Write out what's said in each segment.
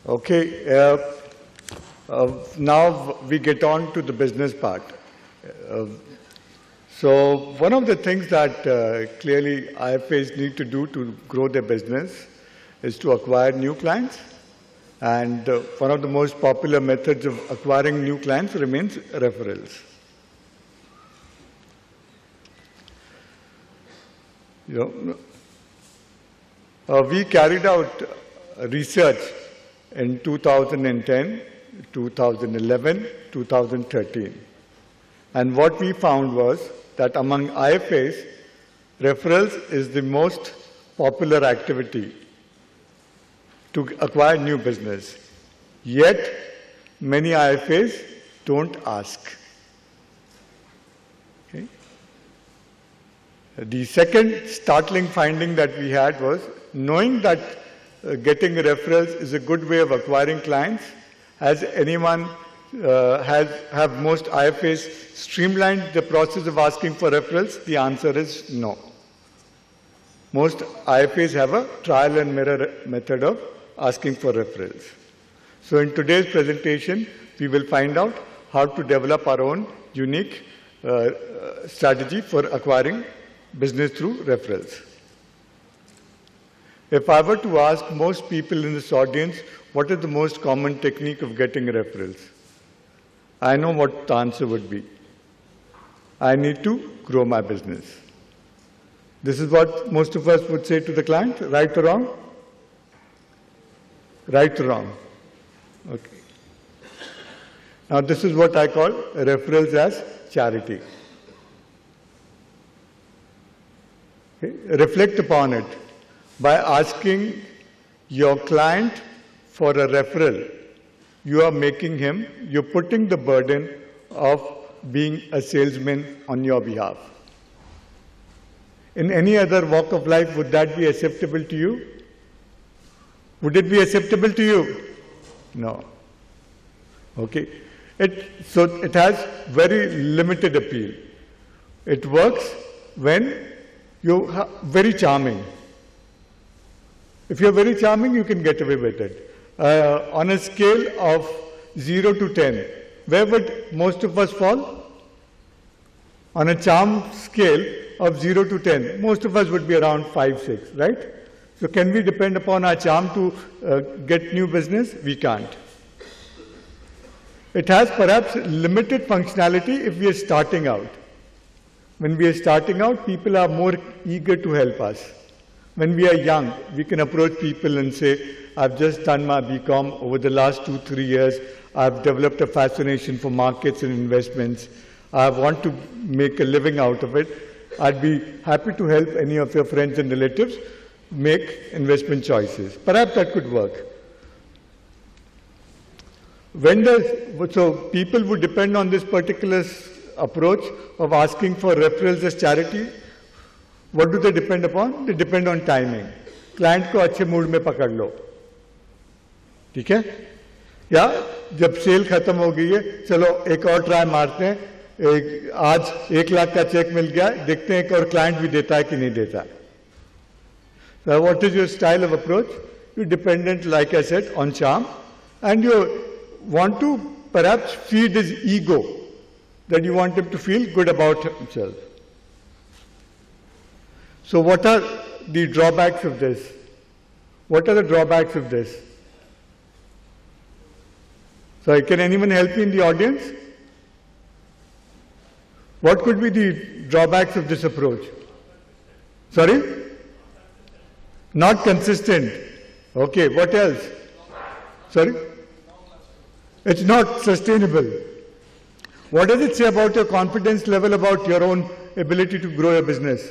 Okay, now we get on to the business part. So one of the things that clearly IFAs need to do to grow their business is to acquire new clients. And one of the most popular methods of acquiring new clients remains referrals. We carried out research in 2010, 2011, 2013. And what we found was that among IFAs, referrals is the most popular activity to acquire new business. Yet, many IFAs don't ask. Okay? The second startling finding that we had was knowing that getting referrals is a good way of acquiring clients. Has anyone, have most IFAs streamlined the process of asking for referrals? The answer is no. Most IFAs have a trial and error method of asking for referrals. So in today's presentation, we will find out how to develop our own unique strategy for acquiring business through referrals. If I were to ask most people in this audience, what is the most common technique of getting referrals? I know what the answer would be. I need to grow my business. This is what most of us would say to the client, right or wrong? Right or wrong? Okay. Now this is what I call referrals as charity. Okay. Reflect upon it. By asking your client for a referral, you are making him, you're putting the burden of being a salesman on your behalf. In any other walk of life, would that be acceptable to you? Would it be acceptable to you? No. Okay. So it has very limited appeal. It works when you're very charming. If you're very charming, you can get away with it. On a scale of 0 to 10, where would most of us fall? On a charm scale of 0 to 10, most of us would be around 5, 6, right? So can we depend upon our charm to get new business? We can't. It has perhaps limited functionality if we are starting out. When we are starting out, people are more eager to help us. When we are young, we can approach people and say, I've just done my BCom. Over the last 2-3 years, I've developed a fascination for markets and investments. I want to make a living out of it. I'd be happy to help any of your friends and relatives make investment choices. Perhaps that could work. So people would depend on this particular approach of asking for referrals as charity. What do they depend upon? They depend on timing. Client को अच्छे mood में पकड़ लो, ठीक है? या जब cell खत्म हो गई है, चलो एक और ट्राई मारते हैं. आज 1 लाख का चेक मिल गया, देखते हैं एक और क्लाइंट भी देता है कि नहीं देता. So what is your style of approach? You're dependent, like I said, on charm, and you want to perhaps feed his ego, that you want him to feel good about himself. So what are the drawbacks of this? What are the drawbacks of this? Sorry, can anyone help me in the audience? What could be the drawbacks of this approach? Sorry? Not consistent. Okay, what else? Sorry? It's not sustainable. What does it say about your confidence level about your own ability to grow your business?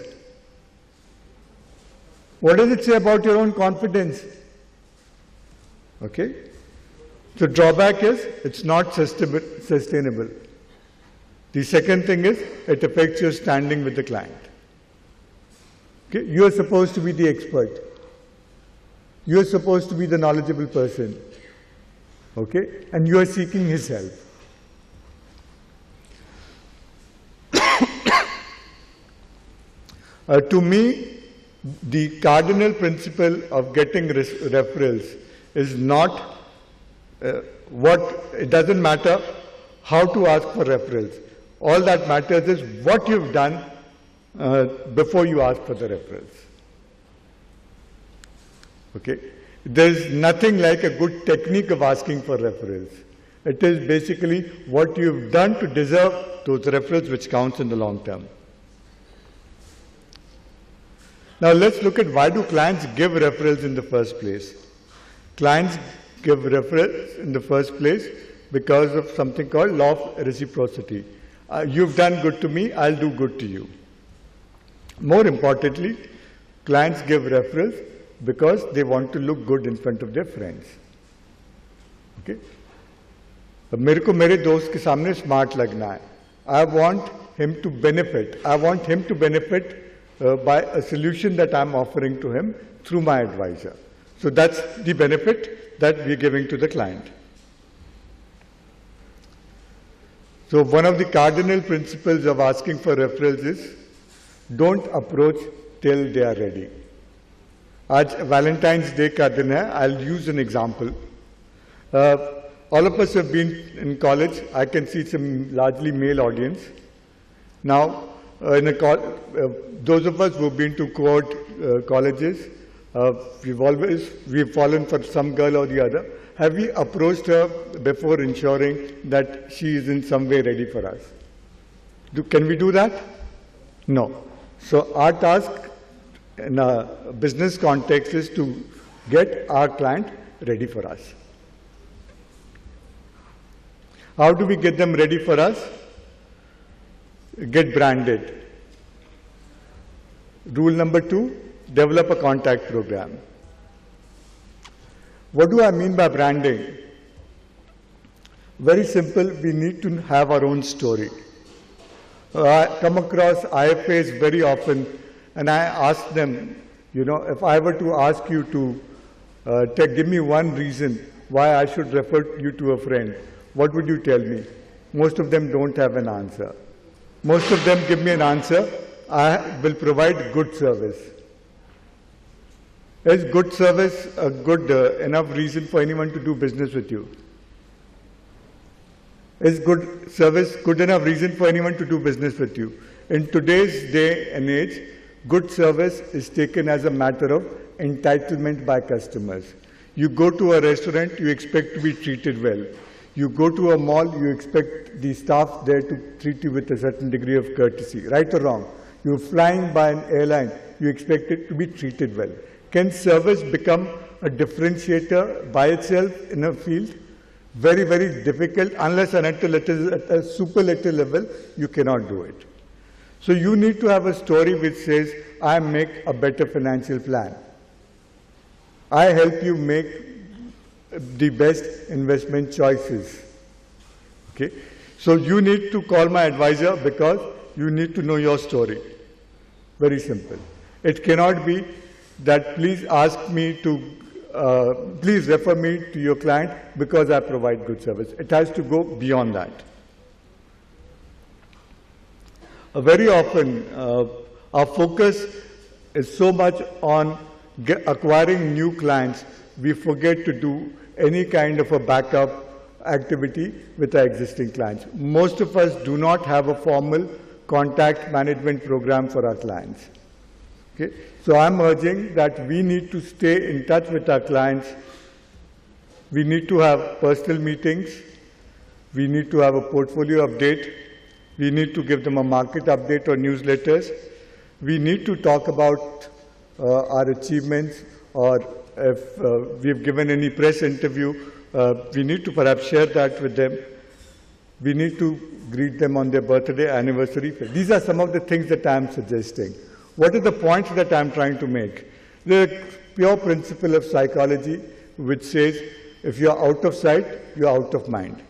What does it say about your own confidence? Okay? The drawback is it's not sustainable. The second thing is it affects your standing with the client. Okay? You are supposed to be the expert. You are supposed to be the knowledgeable person. Okay? And you are seeking his help. To me, the cardinal principle of getting referrals is not it doesn't matter how to ask for referrals. All that matters is what you've done before you ask for the referrals. Okay? There's nothing like a good technique of asking for referrals. It is basically what you've done to deserve those referrals which counts in the long term. Now let's look at why do clients give referrals in the first place. Clients give referrals in the first place because of something called law of reciprocity. You've done good to me, I'll do good to you. More importantly, clients give referrals because they want to look good in front of their friends. Okay? मेरे को मेरे दोस्त के सामने smart लगना है. I want him to benefit. I want him to benefit by a solution that I'm offering to him through my advisor. So that's the benefit that we're giving to the client. So one of the cardinal principles of asking for referrals is don't approach till they are ready. आज Valentine's Day का दिन है. I'll use an example. All of us have been in college. I can see some largely male audience. Now, those of us who've been to co-ed colleges, we've fallen for some girl or the other. Have we approached her before ensuring that she is in some way ready for us? Can we do that? No. So our task in a business context is to get our client ready for us. How do we get them ready for us? Get branded. Rule number 2, develop a contact program. What do I mean by branding? Very simple, we need to have our own story. I come across IFAs very often and I ask them, if I were to ask you to give me one reason why I should refer you to a friend, what would you tell me? Most of them don't have an answer. Most of them give me an answer, I will provide good service. Is good service a good enough reason for anyone to do business with you? Is good service good enough reason for anyone to do business with you? In today's day and age, good service is taken as a matter of entitlement by customers. You go to a restaurant, you expect to be treated well. You go to a mall, you expect the staff there to treat you with a certain degree of courtesy, right or wrong. You're flying by an airline, you expect it to be treated well. Can service become a differentiator by itself in a field? Very, very difficult. Unless and until it is at a superlative level, you cannot do it. So you need to have a story which says, I make a better financial plan. I help you make the best investment choices. Okay? So you need to call my advisor because you need to know your story. Very simple. It cannot be that please refer me to your client because I provide good service. It has to go beyond that. Very often, our focus is so much on acquiring new clients, we forget to do any kind of a backup activity with our existing clients. Most of us do not have a formal contact management program for our clients. Okay? So I'm urging that we need to stay in touch with our clients. We need to have personal meetings. We need to have a portfolio update. We need to give them a market update or newsletters. We need to talk about our achievements, or if we've given any press interview, we need to perhaps share that with them. We need to greet them on their birthday, anniversary. These are some of the things that I'm suggesting. What are the points that I'm trying to make? The pure principle of psychology which says if you're out of sight, you're out of mind.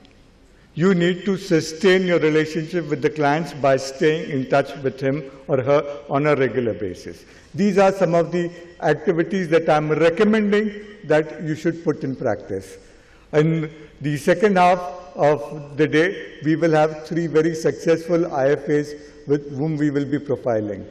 You need to sustain your relationship with the clients by staying in touch with him or her on a regular basis. These are some of the activities that I'm recommending that you should put in practice. In the second half of the day, we will have 3 very successful IFAs with whom we will be profiling.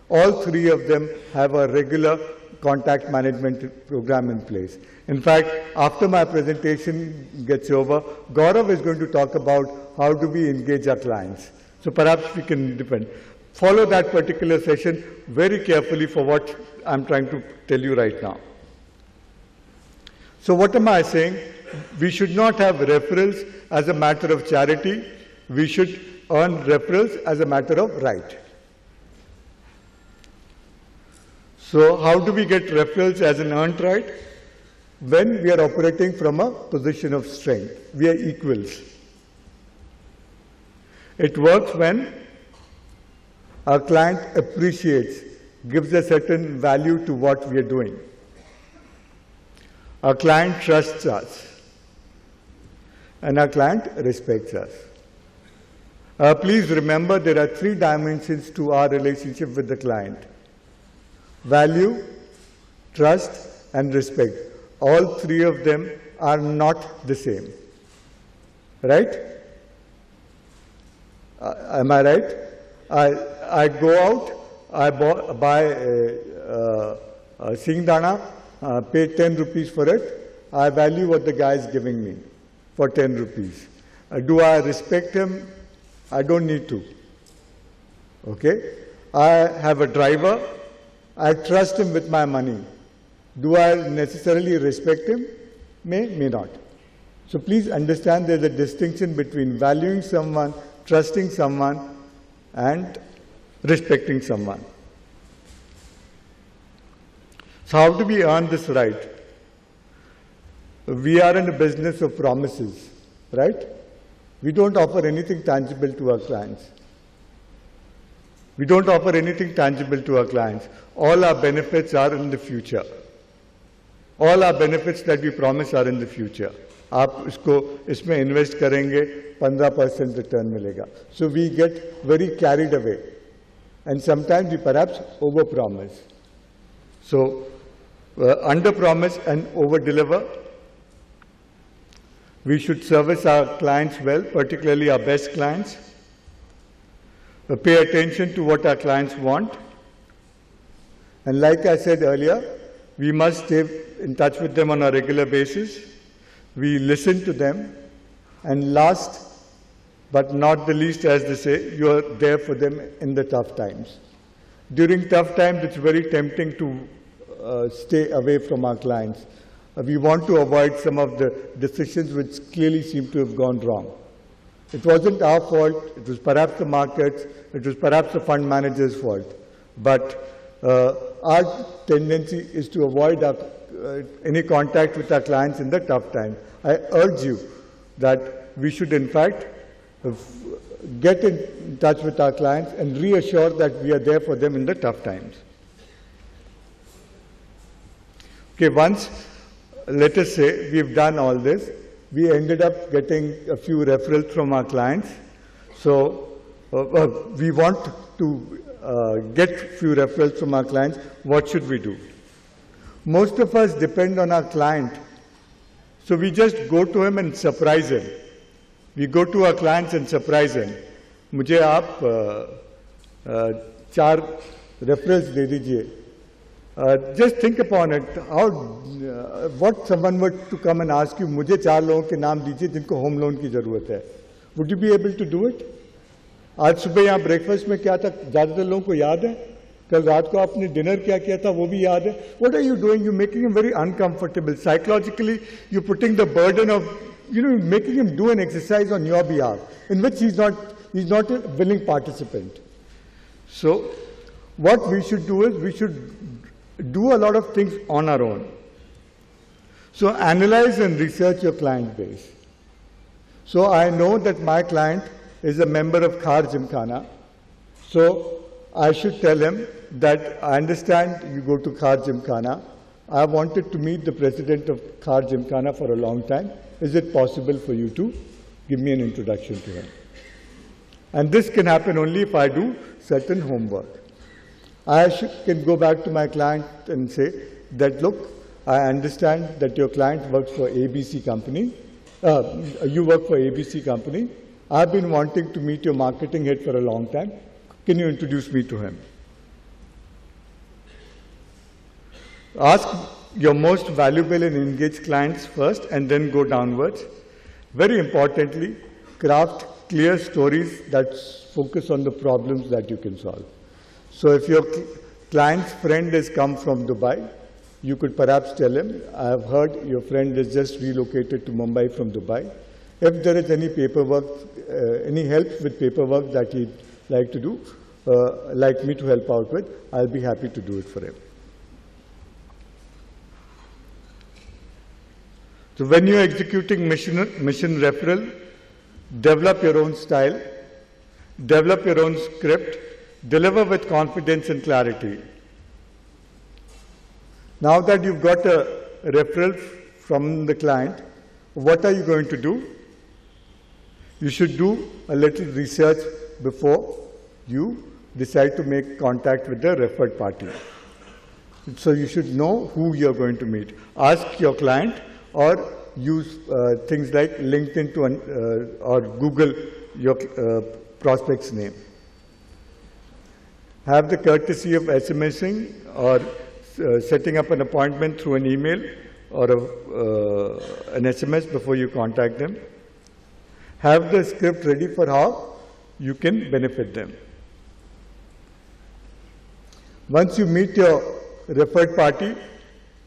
All 3 of them have a regular contact management program in place. In fact, after my presentation gets over, Gaurav is going to talk about how do we engage our clients. So perhaps we can follow that particular session very carefully for what I'm trying to tell you right now. So what am I saying? We should not have referrals as a matter of charity. We should earn referrals as a matter of right. So how do we get referrals as an earned right? When we are operating from a position of strength. We are equals. It works when our client appreciates, gives a certain value to what we are doing. Our client trusts us, and our client respects us. Please remember there are 3 dimensions to our relationship with the client. Value, trust, and respect. All 3 of them are not the same. Right? Am I right? I go out, I buy a singdana, pay 10 rupees for it. I value what the guy is giving me for 10 rupees. Do I respect him? I don't need to. Okay? I have a driver. I trust him with my money. Do I necessarily respect him? May not. So please understand there's a distinction between valuing someone, trusting someone, and respecting someone. So how do we earn this right? We are in a business of promises, right? We don't offer anything tangible to our clients. We don't offer anything tangible to our clients. All our benefits are in the future. All our benefits that we promise are in the future. आप इसको इसमें invest करेंगे 15% return मिलेगा. So we get very carried away, and sometimes we perhaps over-promise. So under-promise and over-deliver. We should service our clients well, particularly our best clients. Pay attention to what our clients want. And like I said earlier, we must stay in touch with them on a regular basis. We listen to them. And last but not the least, as they say, you are there for them in the tough times. During tough times, it's very tempting to stay away from our clients. We want to avoid some of the decisions which clearly seem to have gone wrong. It wasn't our fault. It was perhaps the markets. It was perhaps the fund manager's fault. But our tendency is to avoid any contact with our clients in the tough time. I urge you that we should, in fact, get in touch with our clients and reassure that we are there for them in the tough times. Okay, once, let us say we've done all this, we ended up getting a few referrals from our clients. So we want to get few referrals from our clients. What should we do? Most of us depend on our client. So we just go to him and surprise him. We go to our clients and surprise him. मुझे आप 4 referrals दे दीजिए. Just think upon it. What someone were to come and ask you, मुझे 4 लोगों के नाम दीजिए जिनको home loan की जरूरत है. Would you be able to do it? आज सुबह यहाँ ब्रेकफास्ट में क्या था, ज्यादातर लोगों को याद है. कल रात को आपने डिनर क्या किया था, वो भी याद है. What are you doing? You're making him very uncomfortable. Psychologically, you're putting the burden of, making him do an exercise on your behalf, in which he's not a willing participant. So, what we should do is we should do a lot of things on our own. So, analyze and research your client base. So, I know that my client is a member of Khar Gymkhana. So, I should tell him that I understand you go to Khar Gymkhana. I wanted to meet the president of Khar Gymkhana for a long time. Is it possible for you to give me an introduction to him? And this can happen only if I do certain homework. I can go back to my client and say that, look, I understand that your client works for ABC company. You work for ABC company. I've been wanting to meet your marketing head for a long time. Can you introduce me to him? Ask your most valuable and engaged clients first and then go downwards. Very importantly, craft clear stories that focus on the problems that you can solve. So if your client's friend has come from Dubai, you could perhaps tell him, I have heard your friend has just relocated to Mumbai from Dubai. If there is any paperwork, any help with paperwork that he'd like to do, like me to help out with, I'll be happy to do it for him. So when you're executing mission referral, develop your own style, develop your own script, deliver with confidence and clarity. Now that you've got a referral from the client, what are you going to do? You should do a little research before you decide to make contact with the referred party. So you should know who you're going to meet. Ask your client or use things like LinkedIn or Google your prospect's name. Have the courtesy of SMSing or setting up an appointment through an email or an SMS before you contact them. Have the script ready for how you can benefit them. Once you meet your referred party,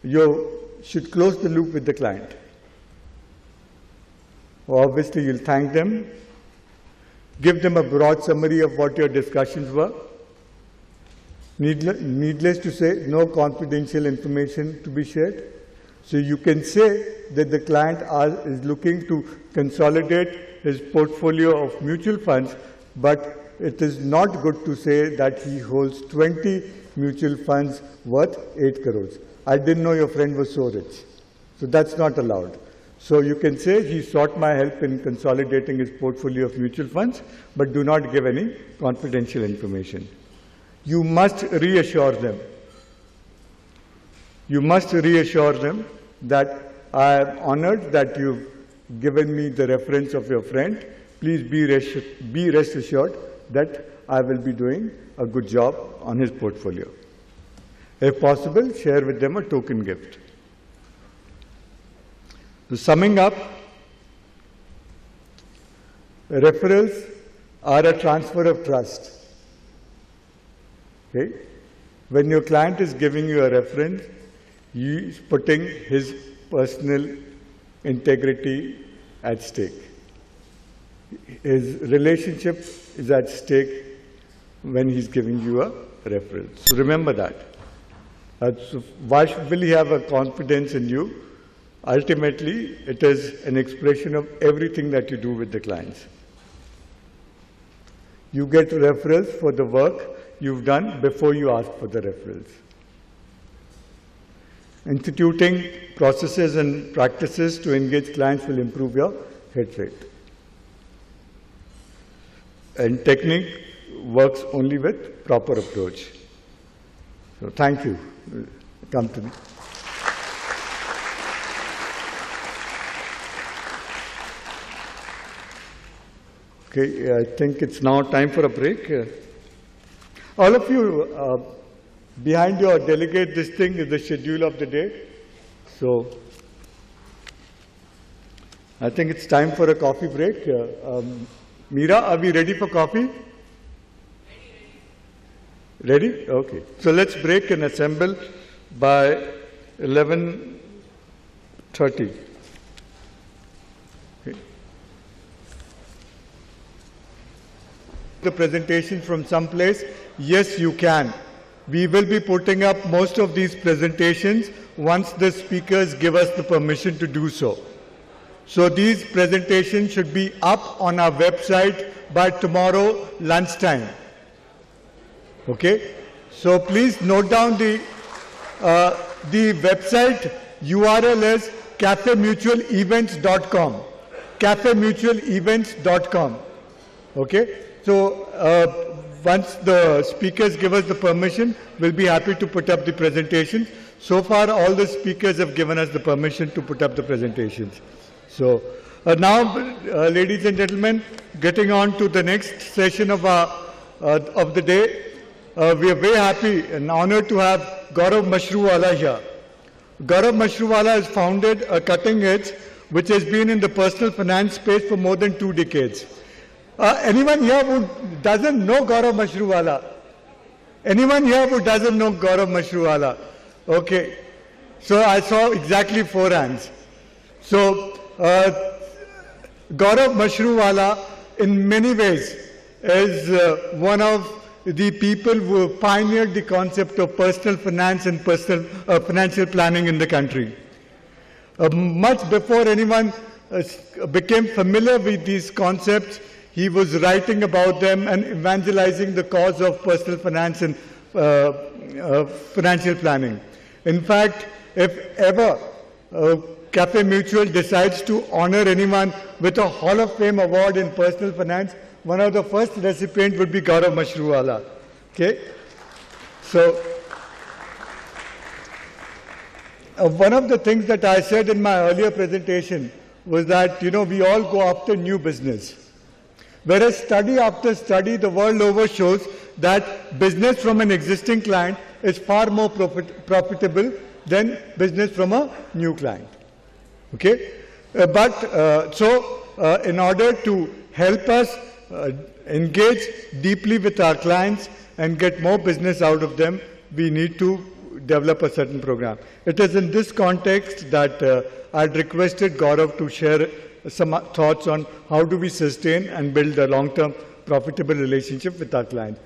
you should close the loop with the client. Obviously, you'll thank them, give them a broad summary of what your discussions were. Needless to say, no confidential information to be shared. So you can say that the client is looking to consolidate his portfolio of mutual funds, but it is not good to say that he holds 20 mutual funds worth 8 crores. I didn't know your friend was so rich. So that's not allowed. So you can say he sought my help in consolidating his portfolio of mutual funds, but do not give any confidential information. You must reassure them. You must reassure them that I am honored that you've given me the reference of your friend. Please be rest assured that I will be doing a good job on his portfolio. If possible, share with them a token gift. So summing up, referrals are a transfer of trust. Okay? When your client is giving you a reference, he is putting his personal integrity at stake. His relationship is at stake when he's giving you a reference. So remember that. So why will he have a confidence in you? Ultimately, it is an expression of everything that you do with the clients. You get referrals for the work you've done before you ask for the referrals. Instituting processes and practices to engage clients will improve your hit rate. And technique works only with proper approach. So thank you. Come to me. Okay, I think it's now time for a break. All of you, behind your delegate, this thing is the schedule of the day. So I think it's time for a coffee break. Meera, are we ready for coffee? Ready? Okay. So let's break and assemble by 11:30. Okay. The presentation from someplace? Yes, you can. We will be putting up most of these presentations once the speakers give us the permission to do so. So these presentations should be up on our website by tomorrow lunchtime. Okay? So please note down the website URL is cafemutualevents.com. cafemutualevents.com. Okay? So once the speakers give us the permission, we'll be happy to put up the presentations. So far, all the speakers have given us the permission to put up the presentations. So now, ladies and gentlemen, getting on to the next session of the day, we are very happy and honored to have Gaurav Mashruwala here. Gaurav Mashruwala has founded a cutting edge which has been in the personal finance space for more than 2 decades. Anyone here who doesn't know Gaurav Mashruwala? Anyone here who doesn't know Gaurav Mashruwala? Okay. So I saw exactly 4 hands. So Gaurav Mashruwala in many ways is one of the people who pioneered the concept of personal finance and personal financial planning in the country. Much before anyone became familiar with these concepts, he was writing about them and evangelizing the cause of personal finance and financial planning. In fact, if ever Cafe Mutual decides to honor anyone with a Hall of Fame award in personal finance, one of the first recipients would be Gaurav Mashruwala. Okay? So, one of the things that I said in my earlier presentation was that, we all go after new business. Whereas study after study, the world over shows that business from an existing client is far more profitable than business from a new client. Okay? In order to help us engage deeply with our clients and get more business out of them, we need to develop a certain program. It is in this context that I had requested Gaurav to share some thoughts on how do we sustain and build a long-term profitable relationship with our clients.